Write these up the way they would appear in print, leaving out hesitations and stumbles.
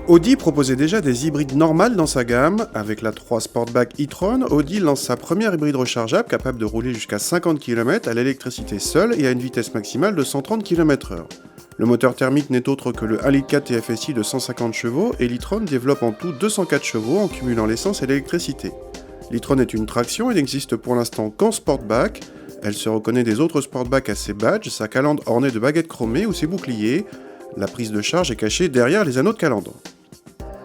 Audi proposait déjà des hybrides normales dans sa gamme. Avec la 3 Sportback e-tron, Audi lance sa première hybride rechargeable capable de rouler jusqu'à 50 km à l'électricité seule et à une vitesse maximale de 130 km/h. Le moteur thermique n'est autre que le 1,4 litre TFSI de 150 chevaux et l'e-tron développe en tout 204 chevaux en cumulant l'essence et l'électricité. L'e-tron est une traction et n'existe pour l'instant qu'en Sportback. Elle se reconnaît des autres Sportback à ses badges, sa calandre ornée de baguettes chromées ou ses boucliers. La prise de charge est cachée derrière les anneaux de calandre.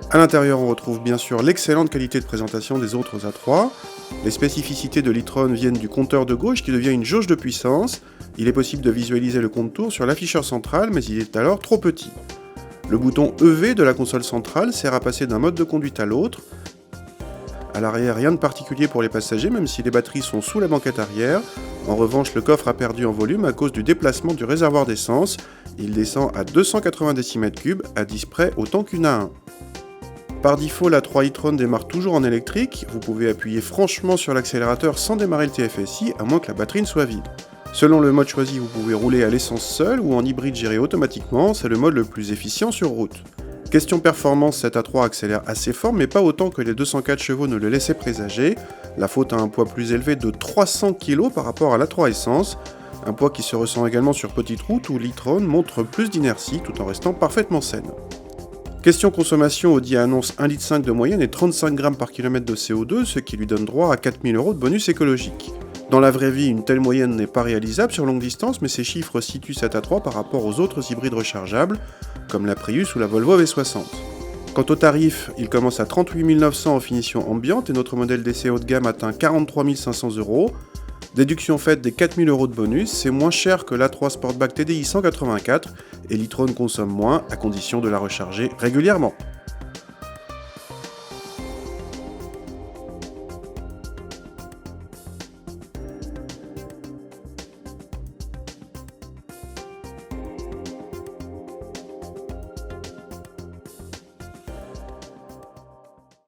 A l'intérieur, on retrouve bien sûr l'excellente qualité de présentation des autres A3. Les spécificités de l'e-tron viennent du compteur de gauche qui devient une jauge de puissance. Il est possible de visualiser le contour sur l'afficheur central, mais il est alors trop petit. Le bouton EV de la console centrale sert à passer d'un mode de conduite à l'autre. À l'arrière, rien de particulier pour les passagers, même si les batteries sont sous la banquette arrière. En revanche, le coffre a perdu en volume à cause du déplacement du réservoir d'essence. Il descend à 280 décimètres cubes, à 10 près autant qu'une A1. Par défaut, la 3 e-tron démarre toujours en électrique. Vous pouvez appuyer franchement sur l'accélérateur sans démarrer le TFSI, à moins que la batterie ne soit vide. Selon le mode choisi, vous pouvez rouler à l'essence seule ou en hybride géré automatiquement, c'est le mode le plus efficient sur route. Question performance, cette A3 accélère assez fort, mais pas autant que les 204 chevaux ne le laissaient présager. La faute a un poids plus élevé de 300 kg par rapport à l'A3 essence, un poids qui se ressent également sur petite route où l'e-tron montre plus d'inertie tout en restant parfaitement saine. Question consommation, Audi annonce 1,5 litre de moyenne et 35 g par km de CO2, ce qui lui donne droit à 4 000 € de bonus écologique. Dans la vraie vie, une telle moyenne n'est pas réalisable sur longue distance, mais ces chiffres situent cette A3 par rapport aux autres hybrides rechargeables, comme la Prius ou la Volvo V60. Quant au tarif, il commence à 38 900 en finition ambiante et notre modèle d'essai haut de gamme atteint 43 500 €. Déduction faite des 4 000 € de bonus, c'est moins cher que l'A3 Sportback TDI 184 et l'e-tron consomme moins à condition de la recharger régulièrement.